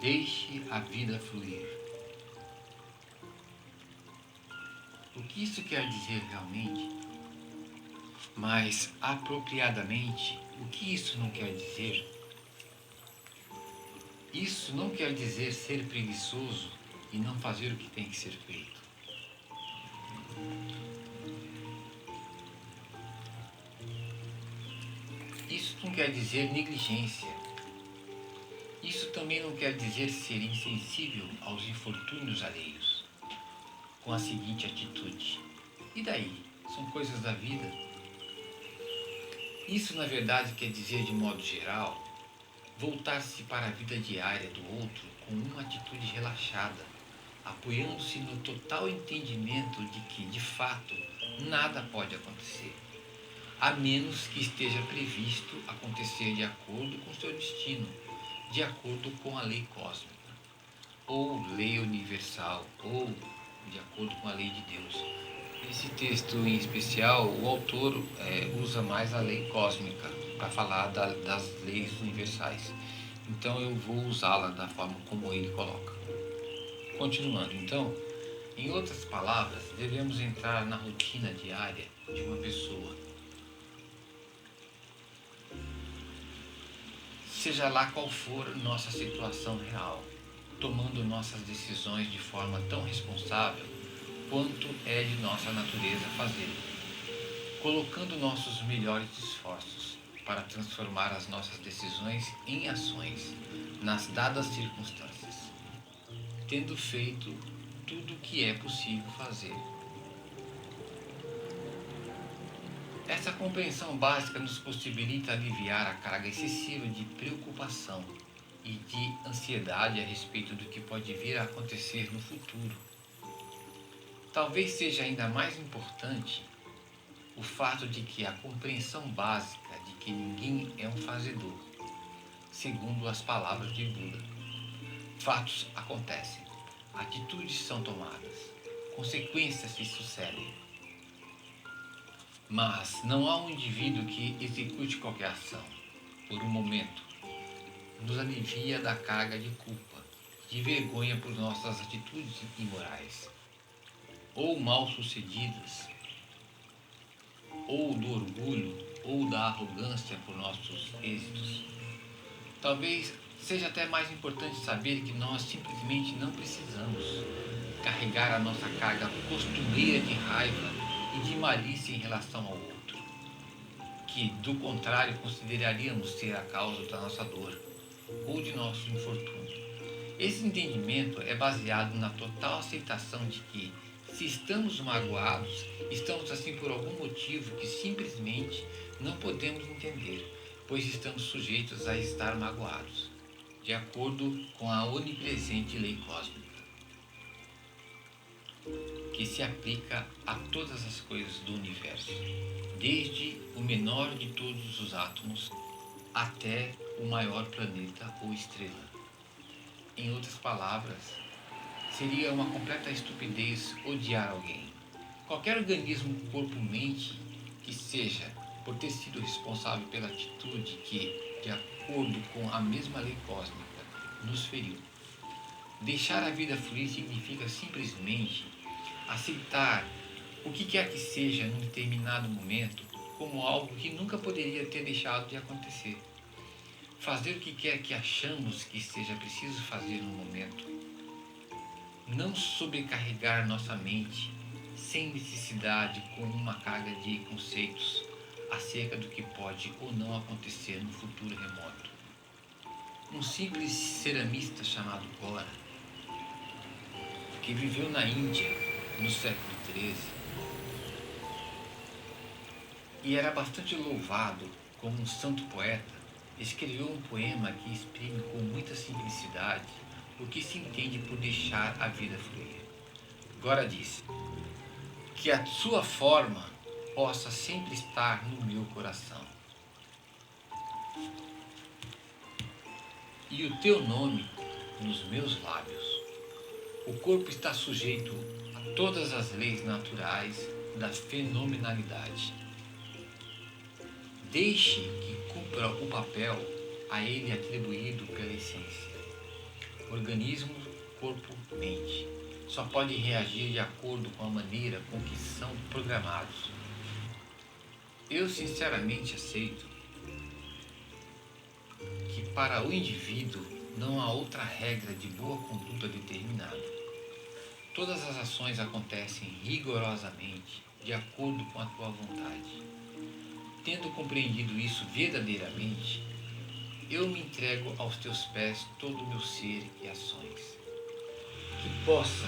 Deixe a vida fluir. O que isso quer dizer realmente? Mas, apropriadamente, o que isso não quer dizer? Isso não quer dizer ser preguiçoso e não fazer o que tem que ser feito. Isso não quer dizer negligência. Isso também não quer dizer ser insensível aos infortúnios alheios, com a seguinte atitude: e daí? São coisas da vida. Isso, na verdade, quer dizer, de modo geral, voltar-se para a vida diária do outro com uma atitude relaxada, apoiando-se no total entendimento de que, de fato, nada pode acontecer, a menos que esteja previsto acontecer de acordo com seu destino, de acordo com a lei cósmica, ou lei universal, ou de acordo com a lei de Deus. Nesse texto em especial, o autor usa mais a lei cósmica para falar das leis universais. Então eu vou usá-la da forma como ele coloca. Continuando, então, em outras palavras, devemos entrar na rotina diária de uma pessoa. Seja lá qual for nossa situação real, tomando nossas decisões de forma tão responsável quanto é de nossa natureza fazê-lo, colocando nossos melhores esforços para transformar as nossas decisões em ações nas dadas circunstâncias, tendo feito tudo o que é possível fazer. Essa compreensão básica nos possibilita aliviar a carga excessiva de preocupação e de ansiedade a respeito do que pode vir a acontecer no futuro. Talvez seja ainda mais importante o fato de que a compreensão básica de que ninguém é um fazedor, segundo as palavras de Buda. Fatos acontecem, atitudes são tomadas, consequências se sucedem. Mas não há um indivíduo que execute qualquer ação, por um momento, nos alivia da carga de culpa, de vergonha por nossas atitudes imorais, ou mal-sucedidas, ou do orgulho, ou da arrogância por nossos êxitos. Talvez seja até mais importante saber que nós simplesmente não precisamos carregar a nossa carga costumeira de raiva e de malícia em relação ao outro, que, do contrário, consideraríamos ser a causa da nossa dor ou de nosso infortúnio. Esse entendimento é baseado na total aceitação de que, se estamos magoados, estamos assim por algum motivo que simplesmente não podemos entender, pois estamos sujeitos a estar magoados, de acordo com a onipresente lei cósmica, que se aplica a todas as coisas do universo, desde o menor de todos os átomos até o maior planeta ou estrela. Em outras palavras, seria uma completa estupidez odiar alguém. Qualquer organismo corpo-mente que seja, por ter sido responsável pela atitude que, de acordo com a mesma lei cósmica, nos feriu. Deixar a vida fluir significa simplesmente aceitar o que quer que seja num determinado momento como algo que nunca poderia ter deixado de acontecer. Fazer o que quer que achamos que seja preciso fazer no momento. Não sobrecarregar nossa mente sem necessidade com uma carga de conceitos acerca do que pode ou não acontecer no futuro remoto. Um simples ceramista chamado Gora, que viveu na Índia no século XIII e era bastante louvado como um santo poeta, escreveu um poema que exprime com muita simplicidade o que se entende por deixar a vida fluir. Gora disse: que a sua forma possa sempre estar no meu coração, e o teu nome nos meus lábios. O corpo está sujeito a todas as leis naturais da fenomenalidade. Deixe que cumpra o papel a ele atribuído pela essência. organismo, corpo, mente. Só podem reagir de acordo com a maneira com que são programados. Eu sinceramente aceito que para o indivíduo não há outra regra de boa conduta determinada. Todas as ações acontecem rigorosamente de acordo com a tua vontade. Tendo compreendido isso verdadeiramente, eu me entrego aos teus pés todo o meu ser e ações. Que possa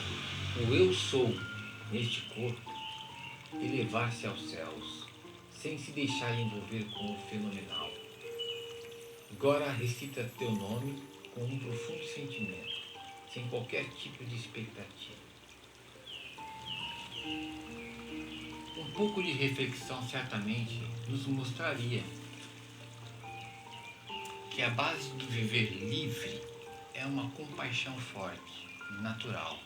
o eu sou neste corpo elevar-se aos céus, sem se deixar envolver com o fenomenal. Agora recita teu nome com um profundo sentimento, sem qualquer tipo de expectativa. Um pouco de reflexão certamente nos mostraria que a base do viver livre é uma compaixão forte, natural,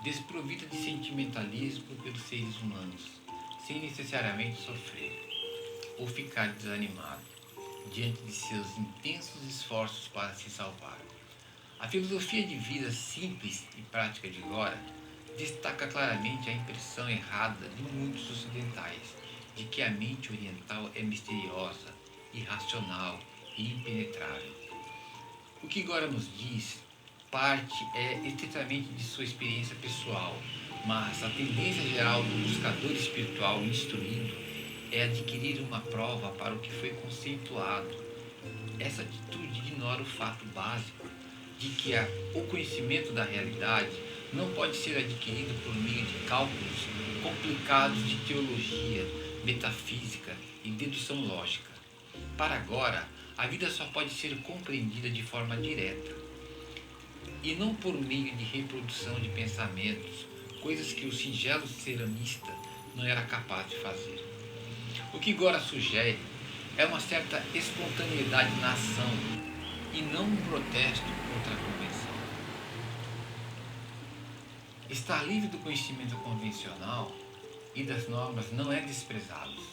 desprovida de sentimentalismo pelos seres humanos, sem necessariamente sofrer ou ficar desanimado diante de seus intensos esforços para se salvar. A filosofia de vida simples e prática de agora destaca claramente a impressão errada de muitos ocidentais de que a mente oriental é misteriosa, irracional e impenetrável. O que agora nos diz parte estritamente de sua experiência pessoal, mas a tendência geral do buscador espiritual instruído é adquirir uma prova para o que foi conceituado. Essa atitude ignora o fato básico de que o conhecimento da realidade não pode ser adquirido por meio de cálculos complicados de teologia, metafísica e dedução lógica. Para agora, a vida só pode ser compreendida de forma direta, e não por meio de reprodução de pensamentos, coisas que o singelo ceramista não era capaz de fazer. O que agora sugere é uma certa espontaneidade na ação e não um protesto contra a convenção. Estar livre do conhecimento convencional e das normas não é desprezá-los,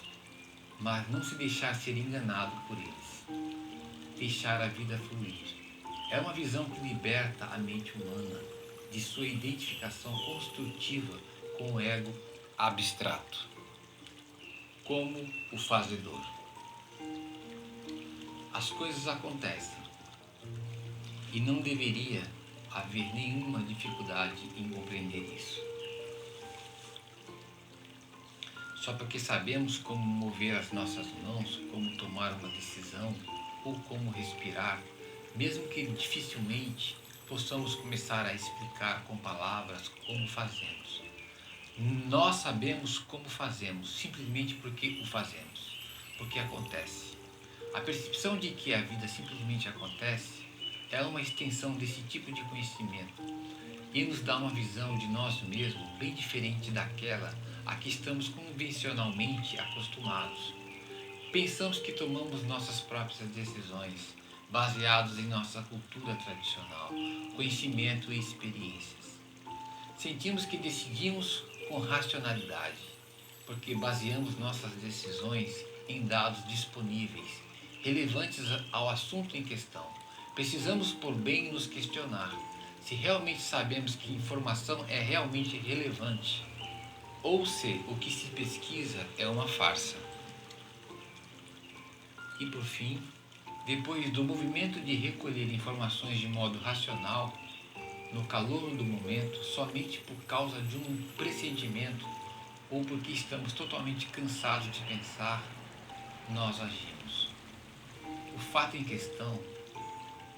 mas não se deixar ser enganado por eles. Deixar a vida fluir. É uma visão que liberta a mente humana de sua identificação construtiva com o ego abstrato, como o fazedor. As coisas acontecem e não deveria haver nenhuma dificuldade em compreender isso. Só porque sabemos como mover as nossas mãos, como tomar uma decisão ou como respirar, mesmo que dificilmente possamos começar a explicar com palavras como fazemos. Nós sabemos como fazemos, simplesmente porque o fazemos, porque acontece. A percepção de que a vida simplesmente acontece é uma extensão desse tipo de conhecimento e nos dá uma visão de nós mesmos bem diferente daquela a que estamos convencionalmente acostumados. Pensamos que tomamos nossas próprias decisões, baseados em nossa cultura tradicional, conhecimento e experiências. Sentimos que decidimos com racionalidade, porque baseamos nossas decisões em dados disponíveis, relevantes ao assunto em questão. Precisamos por bem nos questionar se realmente sabemos que informação é realmente relevante ou se o que se pesquisa é uma farsa. E por fim, depois do movimento de recolher informações de modo racional, no calor do momento, somente por causa de um pressentimento ou porque estamos totalmente cansados de pensar, nós agimos. O fato em questão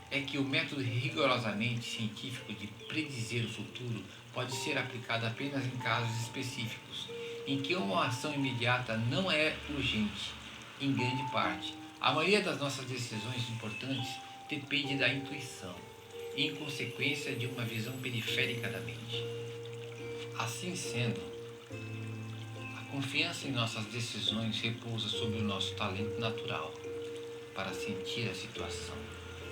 é que o método rigorosamente científico de predizer o futuro pode ser aplicado apenas em casos específicos, em que uma ação imediata não é urgente, em grande parte. A maioria das nossas decisões importantes depende da intuição e, em consequência, de uma visão periférica da mente. Assim sendo, a confiança em nossas decisões repousa sobre o nosso talento natural para sentir a situação,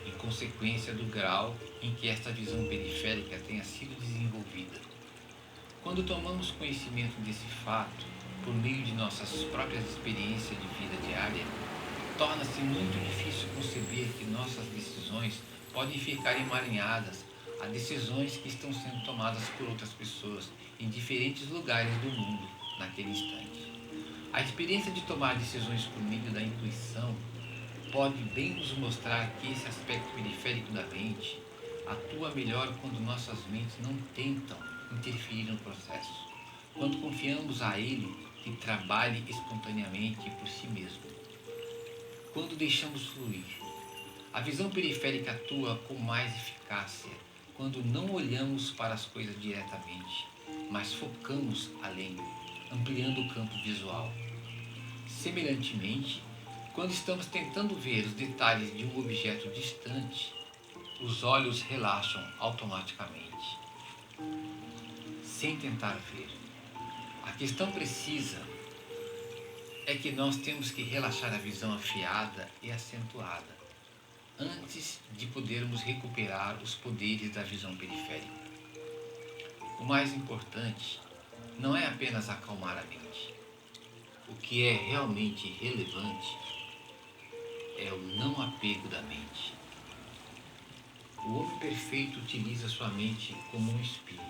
em consequência do grau em que esta visão periférica tenha sido desenvolvida. Quando tomamos conhecimento desse fato, por meio de nossas próprias experiências de vida diária, torna-se muito difícil conceber que nossas decisões podem ficar emaranhadas a decisões que estão sendo tomadas por outras pessoas em diferentes lugares do mundo naquele instante. A experiência de tomar decisões por meio da intuição pode bem nos mostrar que esse aspecto periférico da mente atua melhor quando nossas mentes não tentam interferir no processo, quando confiamos a ele que trabalhe espontaneamente por si mesmo, quando deixamos fluir. A visão periférica atua com mais eficácia quando não olhamos para as coisas diretamente, mas focamos além, ampliando o campo visual. Semelhantemente, quando estamos tentando ver os detalhes de um objeto distante, os olhos relaxam automaticamente, sem tentar ver. A questão precisa é que nós temos que relaxar a visão afiada e acentuada antes de podermos recuperar os poderes da visão periférica. O mais importante não é apenas acalmar a mente. O que é realmente relevante é o não apego da mente. O homem perfeito utiliza sua mente como um espelho.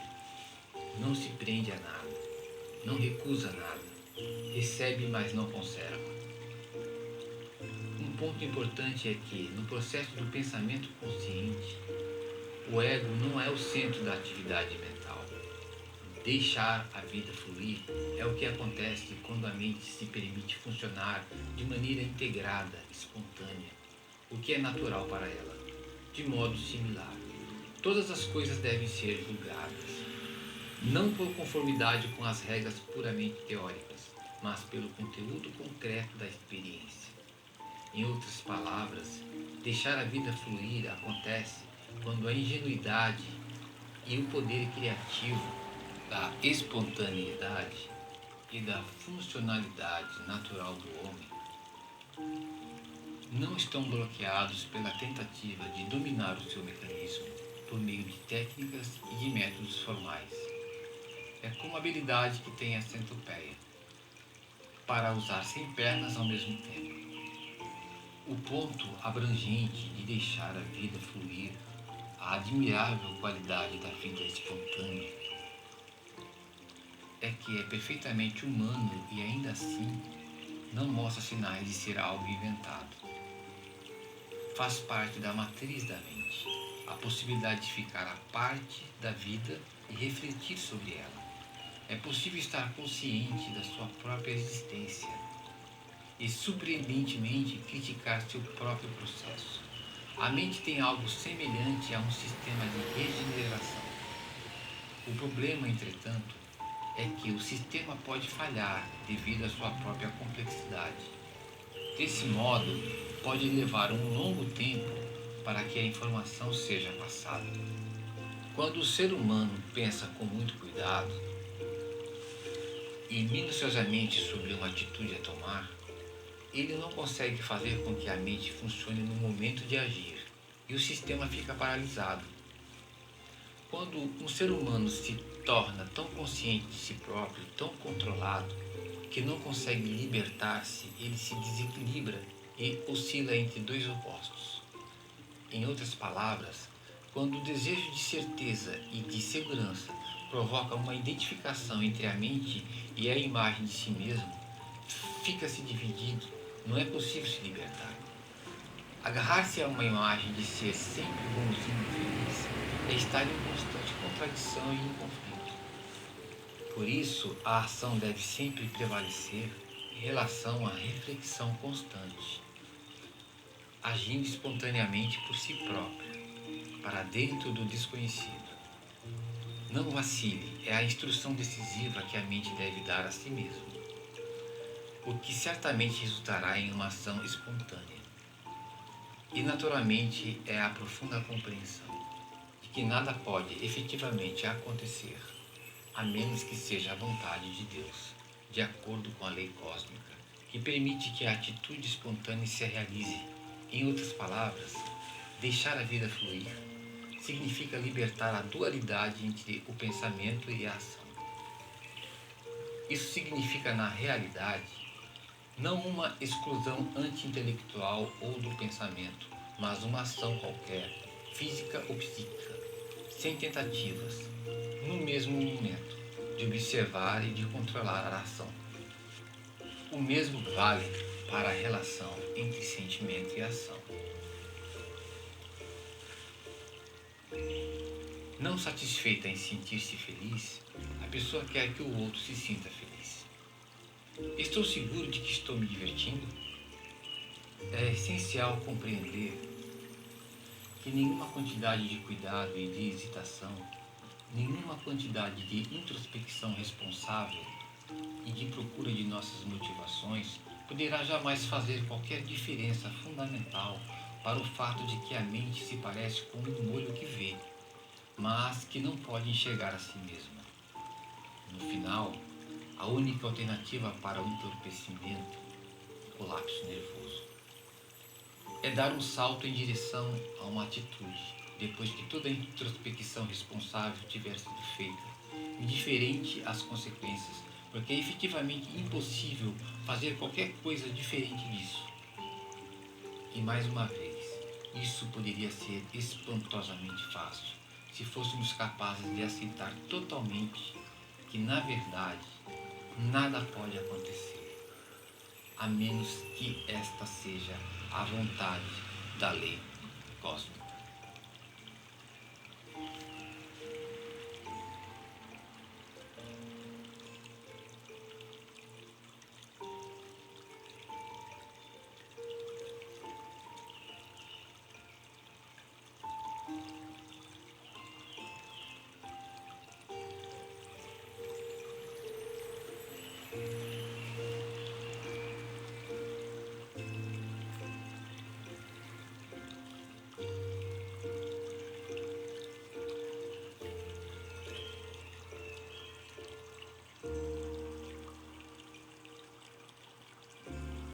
Não se prende a nada, não recusa nada, recebe, mas não conserva. Um ponto importante é que, no processo do pensamento consciente, o ego não é o centro da atividade mental. Deixar a vida fluir é o que acontece quando a mente se permite funcionar de maneira integrada, espontânea, o que é natural para ela. De modo similar, todas as coisas devem ser julgadas, não por conformidade com as regras puramente teóricas, mas pelo conteúdo concreto da experiência. Em outras palavras, deixar a vida fluir acontece quando a ingenuidade e o poder criativo da espontaneidade e da funcionalidade natural do homem não estão bloqueados pela tentativa de dominar o seu mecanismo por meio de técnicas e de métodos formais. É como a habilidade que tem a centopeia, para usar 100 pernas ao mesmo tempo. O ponto abrangente de deixar a vida fluir, a admirável qualidade da vida espontânea, é que é perfeitamente humano e ainda assim não mostra sinais de ser algo inventado. Faz parte da matriz da mente, a possibilidade de ficar a parte da vida e refletir sobre ela. É possível estar consciente da sua própria existência e surpreendentemente criticar seu próprio processo. A mente tem algo semelhante a um sistema de regeneração. O problema, entretanto, é que o sistema pode falhar devido à sua própria complexidade. Desse modo, pode levar um longo tempo para que a informação seja passada. Quando o ser humano pensa com muito cuidado e minuciosamente sobre uma atitude a tomar, ele não consegue fazer com que a mente funcione no momento de agir e o sistema fica paralisado. Quando um ser humano se torna tão consciente de si próprio, tão controlado, que não consegue libertar-se, ele se desequilibra e oscila entre dois opostos. Em outras palavras, quando o desejo de certeza e de segurança provoca uma identificação entre a mente e a imagem de si mesmo, fica-se dividido. Não é possível se libertar. Agarrar-se a uma imagem de ser sempre bonzinho e feliz é estar em constante contradição e em conflito. Por isso, a ação deve sempre prevalecer em relação à reflexão constante, agindo espontaneamente por si própria, para dentro do desconhecido. Não vacile, é a instrução decisiva que a mente deve dar a si mesma, o que certamente resultará em uma ação espontânea. E naturalmente é a profunda compreensão de que nada pode efetivamente acontecer a menos que seja a vontade de Deus, de acordo com a lei cósmica, que permite que a atitude espontânea se realize. Em outras palavras, deixar a vida fluir significa libertar a dualidade entre o pensamento e a ação. Isso significa, na realidade, não uma exclusão anti-intelectual ou do pensamento, mas uma ação qualquer, física ou psíquica, sem tentativas, no mesmo momento, de observar e de controlar a ação. O mesmo vale para a relação entre sentimento e ação. Não satisfeita em sentir-se feliz, a pessoa quer que o outro se sinta feliz. Estou seguro de que estou me divertindo? É essencial compreender que nenhuma quantidade de cuidado e de hesitação, nenhuma quantidade de introspecção responsável e de procura de nossas motivações poderá jamais fazer qualquer diferença fundamental para o fato de que a mente se parece com um olho que vê, mas que não pode enxergar a si mesma. No final, a única alternativa para o entorpecimento, colapso nervoso, é dar um salto em direção a uma atitude, depois que toda a introspecção responsável tiver sido feita, indiferente às consequências, porque é efetivamente impossível fazer qualquer coisa diferente disso. E mais uma vez, isso poderia ser espantosamente fácil, se fôssemos capazes de aceitar totalmente que, na verdade, nada pode acontecer, a menos que esta seja a vontade da lei cósmica.